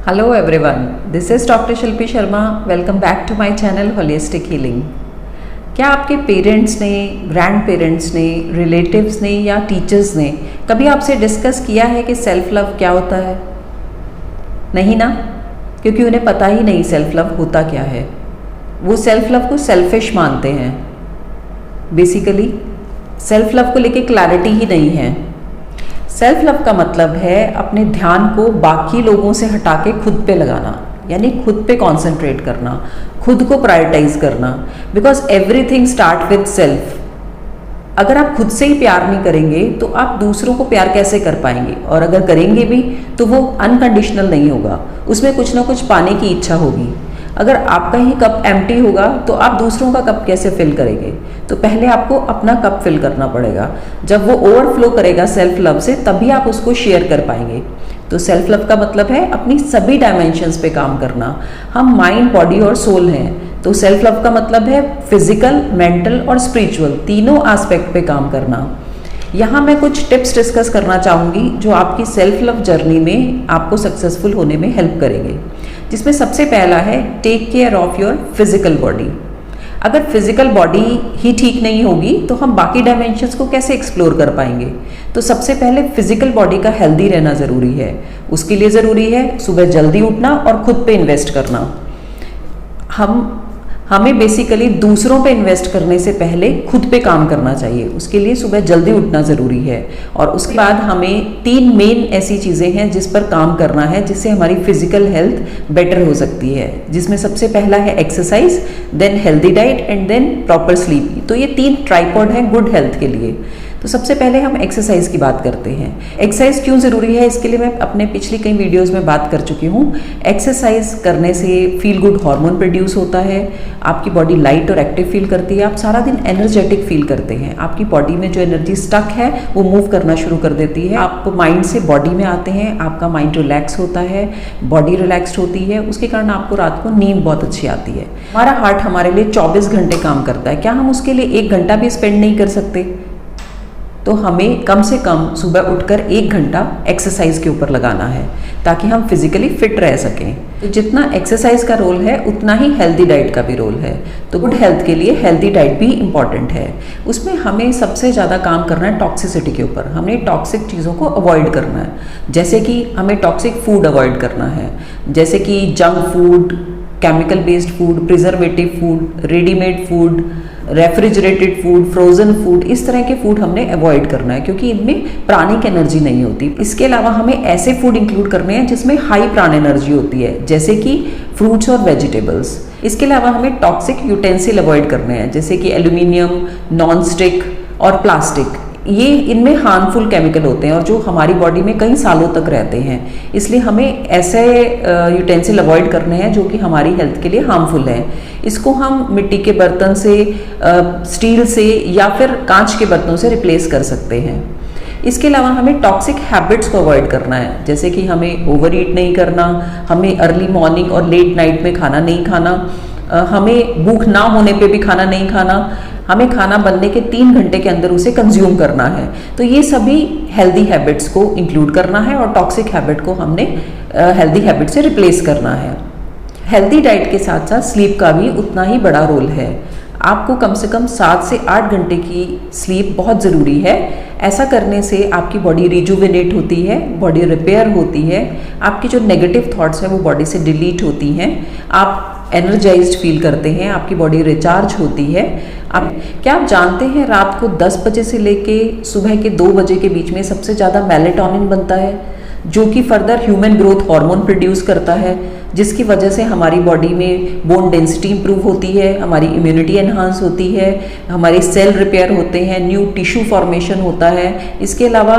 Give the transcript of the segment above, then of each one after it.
Hello everyone, this is Dr. Shilpi Sharma. Welcome back to my channel Holistic Healing. क्या आपके parents ने, grand parents ने, relatives ने या टीचर्स ने कभी आपसे डिस्कस किया है कि सेल्फ लव क्या होता है? नहीं ना, क्योंकि उन्हें पता ही नहीं सेल्फ लव होता क्या है। वो सेल्फ लव को सेल्फिश मानते हैं। बेसिकली सेल्फ लव को लेके क्लैरिटी ही नहीं है। सेल्फ लव का मतलब है अपने ध्यान को बाकी लोगों से हटा के खुद पे लगाना, यानी खुद पे कॉन्सेंट्रेट करना, खुद को प्रायोरिटाइज करना। Because everything start with self. अगर आप खुद से ही प्यार नहीं करेंगे तो आप दूसरों को प्यार कैसे कर पाएंगे? और अगर करेंगे भी तो वो अनकंडीशनल नहीं होगा, उसमें कुछ ना कुछ पाने की इच्छा होगी। अगर आपका ही कप एम्प्टी होगा तो आप दूसरों का कप कैसे फिल करेंगे? तो पहले आपको अपना कप फिल करना पड़ेगा। जब वो ओवरफ्लो करेगा सेल्फ लव से, तभी आप उसको शेयर कर पाएंगे। तो सेल्फ लव का मतलब है अपनी सभी डायमेंशंस पे काम करना। हम माइंड, बॉडी और सोल हैं, तो सेल्फ लव का मतलब है फिजिकल, मेंटल और स्पिरिचुअल तीनों एस्पेक्ट पे काम करना। यहाँ मैं कुछ टिप्स डिस्कस करना चाहूँगी जो आपकी सेल्फ लव जर्नी में आपको सक्सेसफुल होने में हेल्प करेंगे। जिसमें सबसे पहला है take care of your physical body. अगर फिजिकल बॉडी ही ठीक नहीं होगी तो हम बाकी डायमेंशंस को कैसे एक्सप्लोर कर पाएंगे? तो सबसे पहले फिजिकल बॉडी का हेल्दी रहना ज़रूरी है। उसके लिए ज़रूरी है सुबह जल्दी उठना और खुद पे इन्वेस्ट करना। हमें बेसिकली दूसरों पे इन्वेस्ट करने से पहले खुद पे काम करना चाहिए। उसके लिए सुबह जल्दी उठना ज़रूरी है। और उसके बाद हमें 3 मेन ऐसी चीज़ें हैं जिस पर काम करना है, जिससे हमारी फिजिकल हेल्थ बेटर हो सकती है। जिसमें सबसे पहला है exercise, then healthy diet and then proper sleep. तो ये 3 ट्राइपॉड हैं गुड हेल्थ के लिए। तो सबसे पहले हम एक्सरसाइज की बात करते हैं। एक्सरसाइज क्यों ज़रूरी है, इसके लिए मैं अपने पिछली कई वीडियोस में बात कर चुकी हूँ। एक्सरसाइज करने से फील गुड हार्मोन प्रोड्यूस होता है, आपकी बॉडी लाइट और एक्टिव फील करती है, आप सारा दिन एनर्जेटिक फील करते हैं, आपकी बॉडी में जो एनर्जी स्टक है वो मूव करना शुरू कर देती है। आप माइंड से बॉडी में आते हैं, आपका माइंड रिलैक्स होता है, बॉडी रिलैक्स्ड होती है, उसके कारण आपको रात को नींद बहुत अच्छी आती है। हमारा हार्ट हमारे लिए 24 घंटे काम करता है। क्या हम उसके लिए 1 घंटा भी स्पेंड नहीं कर सकते? तो हमें कम से कम सुबह उठकर 1 घंटा एक्सरसाइज के ऊपर लगाना है ताकि हम फिजिकली फिट रह सकें। तो जितना एक्सरसाइज का रोल है उतना ही हेल्दी डाइट का भी रोल है। तो गुड हेल्थ के लिए हेल्दी डाइट भी इम्पॉर्टेंट है। उसमें हमें सबसे ज़्यादा काम करना है टॉक्सिसिटी के ऊपर। हमें टॉक्सिक चीज़ों को अवॉइड करना है, जैसे कि हमें टॉक्सिक फूड अवॉइड करना है, जैसे कि junk food, chemical based food, preservative food, readymade food, refrigerated food, frozen food, इस तरह के फूड हमने अवॉइड करना है क्योंकि इनमें प्राणिक एनर्जी नहीं होती। इसके अलावा हमें ऐसे फूड इंक्लूड करने हैं जिसमें हाई प्राण एनर्जी होती है, जैसे कि फ्रूट्स और वेजिटेबल्स। इसके अलावा हमें टॉक्सिक यूटेंसिल अवॉइड करने हैं, जैसे कि एल्यूमिनियम, नॉन स्टिक और प्लास्टिक। ये इनमें हार्मफुल केमिकल होते हैं और जो हमारी बॉडी में कई सालों तक रहते हैं, इसलिए हमें ऐसे यूटेंसिल अवॉइड करने हैं जो कि हमारी हेल्थ के लिए हार्मफुल है। इसको हम मिट्टी के बर्तन से, स्टील से या फिर कांच के बर्तनों से रिप्लेस कर सकते हैं। इसके अलावा हमें टॉक्सिक हैबिट्स को अवॉइड करना है, जैसे कि हमें ओवर ईट नहीं करना, हमें अर्ली मॉर्निंग और लेट नाइट में खाना नहीं खाना, हमें भूख ना होने पे भी खाना नहीं खाना, हमें खाना बनने के 3 घंटे के अंदर उसे कंज्यूम करना है। तो ये सभी हेल्दी हैबिट्स को इंक्लूड करना है और टॉक्सिक हैबिट को हमने हेल्दी हैबिट से रिप्लेस करना है। हेल्दी डाइट के साथ साथ स्लीप का भी उतना ही बड़ा रोल है। आपको कम से कम 7 से 8 घंटे की स्लीप बहुत ज़रूरी है। ऐसा करने से आपकी बॉडी रिजुविनेट होती है, बॉडी रिपेयर होती है, आपकी जो नेगेटिव थॉट्स हैं वो बॉडी से डिलीट होती हैं, आप एनर्जाइज्ड फील करते हैं, आपकी बॉडी रिचार्ज होती है। क्या आप जानते हैं रात को 10 बजे से लेके सुबह के 2 बजे के बीच में सबसे ज़्यादा मेलेटोनिन बनता है, जो कि further human growth hormone produce करता है, जिसकी वजह से हमारी बॉडी में बोन डेंसिटी इंप्रूव होती है, हमारी इम्यूनिटी एनहांस होती है, हमारे सेल रिपेयर होते हैं, न्यू टिश्यू फॉर्मेशन होता है। इसके अलावा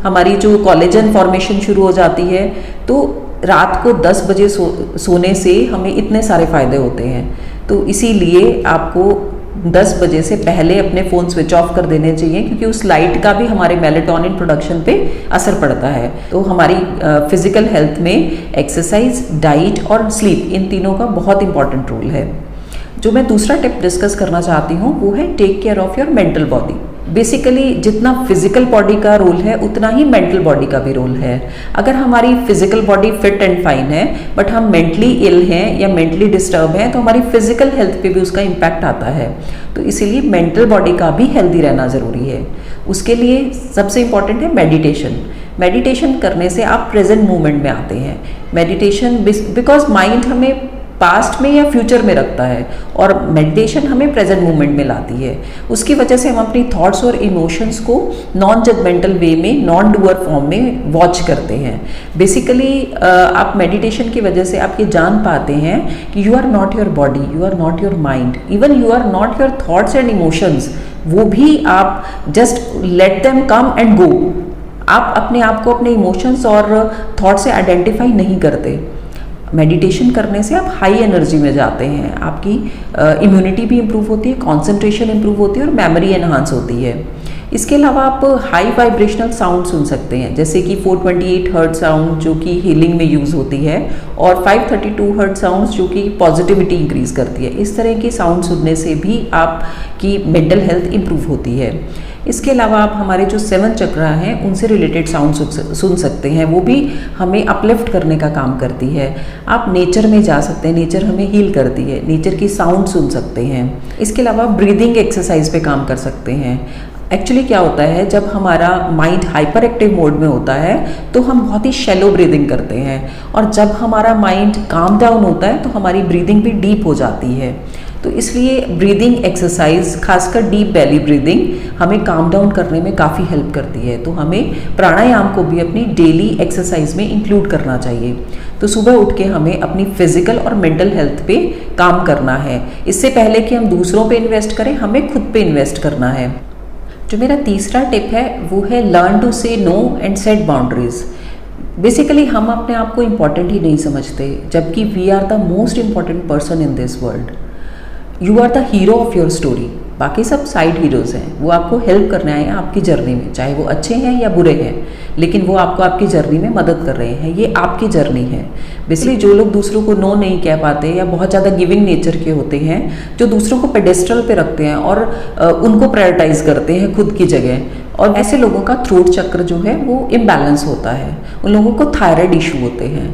हमारी जो कोलेजन फॉर्मेशन शुरू हो जाती है। तो रात को 10 बजे सोने से हमें इतने सारे फ़ायदे होते हैं। तो इसीलिए आपको 10 बजे से पहले अपने फ़ोन स्विच ऑफ कर देने चाहिए, क्योंकि उस लाइट का भी हमारे मेलेटोनिन प्रोडक्शन पे असर पड़ता है। तो हमारी फिजिकल हेल्थ में एक्सरसाइज, डाइट और स्लीप, इन तीनों का बहुत इंपॉर्टेंट रोल है। जो मैं दूसरा टिप डिस्कस करना चाहती हूँ वो है take care of your mental body. Basically जितना फिजिकल बॉडी का रोल है उतना ही मेंटल बॉडी का भी रोल है। अगर हमारी physical body fit and fine है बट हम मेंटली इल हैं या मेंटली डिस्टर्ब हैं तो हमारी फिजिकल हेल्थ पे भी उसका इम्पैक्ट आता है। तो इसीलिए मेंटल बॉडी का भी हेल्दी रहना ज़रूरी है। उसके लिए सबसे इम्पॉर्टेंट है मेडिटेशन। मेडिटेशन करने से आप प्रेजेंट मोमेंट में आते हैं। मेडिटेशन बिकॉज माइंड हमें पास्ट में या फ्यूचर में रखता है और मेडिटेशन हमें प्रेजेंट मोमेंट में लाती है। उसकी वजह से हम अपनी थॉट्स और इमोशंस को नॉन जजमेंटल वे में, नॉन डूअर फॉर्म में वॉच करते हैं। बेसिकली आप मेडिटेशन की वजह से आप ये जान पाते हैं कि you are not your body, you are not your mind, even you are not your thoughts and emotions. वो भी आप just let them come and go. आप अपने आप को अपने इमोशंस और थॉट से आइडेंटिफाई नहीं करते। मेडिटेशन करने से आप हाई एनर्जी में जाते हैं, आपकी इम्यूनिटी भी इम्प्रूव होती है, कंसंट्रेशन इम्प्रूव होती है और मेमोरी एनहांस होती है। इसके अलावा आप हाई वाइब्रेशनल साउंड सुन सकते हैं, जैसे कि 428 हर्ट्ज साउंड जो कि हीलिंग में यूज़ होती है और 532 हर्ट्ज साउंड्स जो कि पॉजिटिविटी इंक्रीज करती है। इस तरह की साउंड सुनने से भी आपकी मेंटल हेल्थ इम्प्रूव होती है। इसके अलावा आप हमारे जो 7 चक्रा हैं उनसे रिलेटेड साउंड सुन सकते हैं, वो भी हमें अपलिफ्ट करने का काम करती है। आप नेचर में जा सकते हैं, नेचर हमें हील करती है, नेचर की साउंड सुन सकते हैं। इसके अलावा ब्रीदिंग एक्सरसाइज पे काम कर सकते हैं। एक्चुअली क्या होता है, जब हमारा माइंड हाइपर एक्टिव मोड में होता है तो हम बहुत ही शैलो ब्रीदिंग करते हैं और जब हमारा माइंड काम डाउन होता है तो हमारी ब्रीदिंग भी डीप हो जाती है। तो इसलिए ब्रीदिंग एक्सरसाइज, खासकर डीप बेली ब्रीदिंग, हमें काम डाउन करने में काफ़ी हेल्प करती है। तो हमें प्राणायाम को भी अपनी डेली एक्सरसाइज में इंक्लूड करना चाहिए। तो सुबह उठ के हमें अपनी फिजिकल और मेंटल हेल्थ पे काम करना है। इससे पहले कि हम दूसरों पे इन्वेस्ट करें, हमें खुद पे इन्वेस्ट करना है। जो मेरा तीसरा टिप है वो है learn to say no and set boundaries. Basically हम अपने आप को इम्पॉर्टेंट ही नहीं समझते, जबकि we are the most important person in this world. You are the hero of your story. बाकी सब साइड हीरोज़ हैं, वो आपको हेल्प करने आए हैं आपकी जर्नी में, चाहे वो अच्छे हैं या बुरे हैं, लेकिन वो आपको आपकी जर्नी में मदद कर रहे हैं। ये आपकी जर्नी है। बेसिकली जो लोग दूसरों को नो नहीं कह पाते या बहुत ज़्यादा गिविंग नेचर के होते हैं, जो दूसरों को पेडेस्ट्रल पे रखते हैं और उनको प्रायोरिटाइज करते हैं खुद की जगह, और ऐसे लोगों का थ्रोट चक्र जो है वो इम्बैलेंस होता है। उन लोगों को थायराइड इशू होते हैं।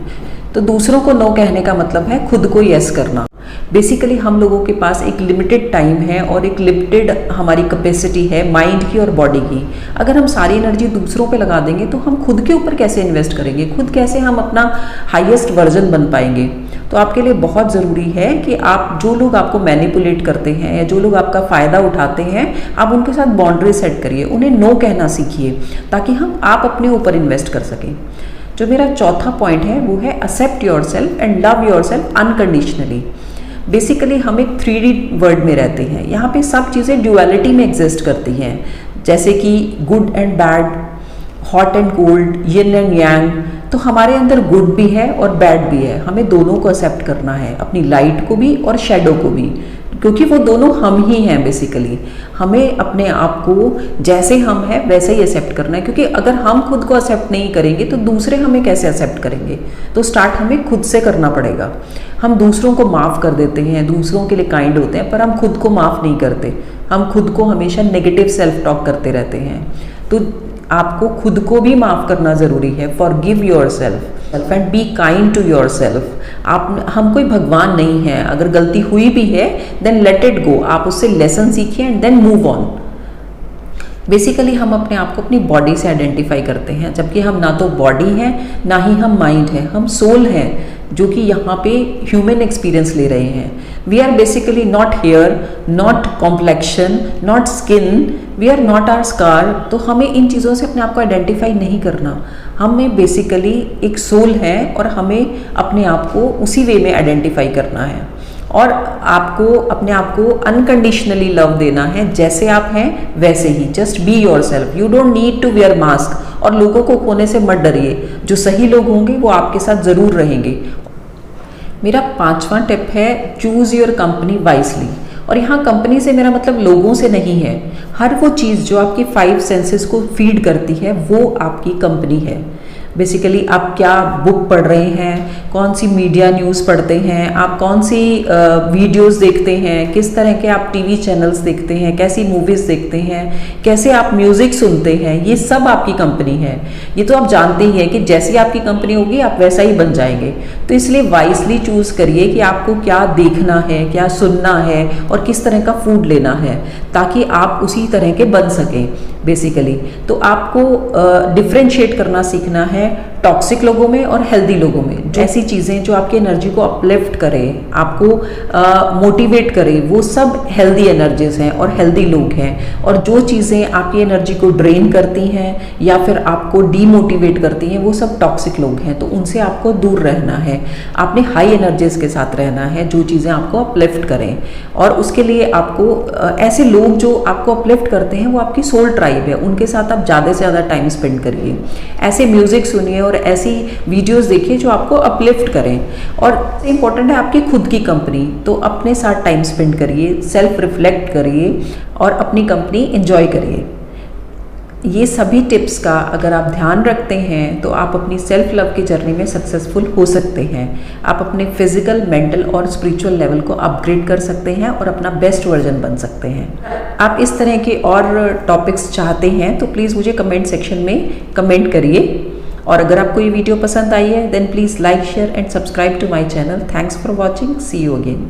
तो दूसरों को नो कहने का मतलब है खुद को यस करना। बेसिकली हम लोगों के पास एक लिमिटेड टाइम है और एक लिमिटेड हमारी कैपेसिटी है माइंड की और बॉडी की। अगर हम सारी एनर्जी दूसरों पे लगा देंगे तो हम खुद के ऊपर कैसे इन्वेस्ट करेंगे, खुद कैसे हम अपना हाईएस्ट वर्जन बन पाएंगे। तो आपके लिए बहुत ज़रूरी है कि आप, जो लोग आपको मैनिपुलेट करते हैं या जो लोग आपका फ़ायदा उठाते हैं, आप उनके साथ बाउंड्री सेट करिए, उन्हें नो कहना सीखिए, ताकि आप अपने ऊपर इन्वेस्ट कर सकें। जो मेरा चौथा पॉइंट है वो है accept yourself and love yourself unconditionally. Basically हम एक 3D वर्ल्ड में रहते हैं। यहाँ पे सब चीज़ें ड्यूअलिटी में एग्जिस्ट करती हैं, जैसे कि good and bad, hot and cold, yin and yang. तो हमारे अंदर गुड भी है और बैड भी है। हमें दोनों को एक्सेप्ट करना है, अपनी लाइट को भी और शेडो को भी, क्योंकि वो दोनों हम ही हैं। बेसिकली हमें अपने आप को जैसे हम हैं वैसे ही एक्सेप्ट करना है, क्योंकि अगर हम खुद को एक्सेप्ट नहीं करेंगे तो दूसरे हमें कैसे एक्सेप्ट करेंगे। तो स्टार्ट हमें खुद से करना पड़ेगा। हम दूसरों को माफ़ कर देते हैं, दूसरों के लिए काइंड होते हैं, पर हम खुद को माफ़ नहीं करते। हम खुद को हमेशा नेगेटिव सेल्फ टॉक करते रहते हैं। तो आपको खुद को भी माफ़ करना ज़रूरी है। Forgive yourself and be kind to yourself. हम कोई भगवान नहीं है। अगर गलती हुई भी है देन लेट इट गो, आप उससे लेसन सीखिए and then move on. Basically हम अपने आप को अपनी बॉडी से आइडेंटिफाई करते हैं, जबकि हम ना तो बॉडी हैं ना ही हम माइंड हैं, हम सोल हैं, जो कि यहाँ पे ह्यूमन एक्सपीरियंस ले रहे हैं। We are basically not hair, not complexion, not skin, we are not our scar. तो हमें इन चीज़ों से अपने आप को आइडेंटिफाई नहीं करना। हमें बेसिकली एक सोल है और हमें अपने आप को उसी वे में आइडेंटिफाई करना है, और आपको अपने आप को अनकंडीशनली लव देना है। जैसे आप हैं वैसे ही, just be yourself. You don't need to wear mask. और लोगों को खोने से मत डरिए, जो सही लोग होंगे वो आपके साथ ज़रूर रहेंगे। मेरा 5वां टिप है चूज़ योर कंपनी वाइजली। और यहाँ कंपनी से मेरा मतलब लोगों से नहीं है। हर वो चीज़ जो आपकी 5 सेंसेस को फीड करती है वो आपकी कंपनी है। बेसिकली आप क्या बुक पढ़ रहे हैं, कौन सी मीडिया न्यूज़ पढ़ते हैं, आप कौन सी वीडियोस देखते हैं, किस तरह के आप टीवी चैनल्स देखते हैं, कैसी मूवीज़ देखते हैं, कैसे आप म्यूज़िक सुनते हैं, ये सब आपकी कंपनी है। ये तो आप जानते ही हैं कि जैसी आपकी कंपनी होगी आप वैसा ही बन जाएंगे। तो इसलिए वाइसली चूज़ करिए कि आपको क्या देखना है, क्या सुनना है और किस तरह का फूड लेना है, ताकि आप उसी तरह के बन सकें बेसिकली। तो आपको डिफ्रेंशिएट करना सीखना है टॉक्सिक लोगों में और हेल्दी लोगों में। ऐसी चीज़ें जो आपकी एनर्जी को अपलिफ्ट करें, आपको मोटिवेट करें, वो सब हेल्दी एनर्जीज हैं और हेल्दी लोग हैं। और जो चीज़ें आपकी एनर्जी को ड्रेन करती हैं या फिर आपको डीमोटिवेट करती हैं, वो सब टॉक्सिक लोग हैं। तो उनसे आपको दूर रहना है, आपने हाई एनर्जीज के साथ रहना है, जो चीज़ें आपको अपलिफ्ट करें। और उसके लिए आपको ऐसे लोग जो आपको अपलिफ्ट करते हैं वो आपकी सोल ट्राइब है, उनके साथ आप ज़्यादा से ज़्यादा टाइम स्पेंड करिए। ऐसे म्यूज़िक सुनिए और ऐसी वीडियोस देखिए जो आपको अपलिफ्ट करें। और इम्पोर्टेंट है आपकी खुद की कंपनी, तो अपने साथ टाइम स्पेंड करिए, सेल्फ रिफ्लेक्ट करिए और अपनी कंपनी एंजॉय करिए। ये सभी टिप्स का अगर आप ध्यान रखते हैं तो आप अपनी सेल्फ लव की जर्नी में सक्सेसफुल हो सकते हैं। आप अपने फिजिकल, मेंटल और स्पिरिचुअल लेवल को अपग्रेड कर सकते हैं और अपना बेस्ट वर्जन बन सकते हैं। आप इस तरह के और टॉपिक्स चाहते हैं तो प्लीज़ मुझे कमेंट सेक्शन में कमेंट करिए। और अगर आपको ये वीडियो पसंद आई है then please like, share and subscribe to my channel. Thanks for watching, see you again.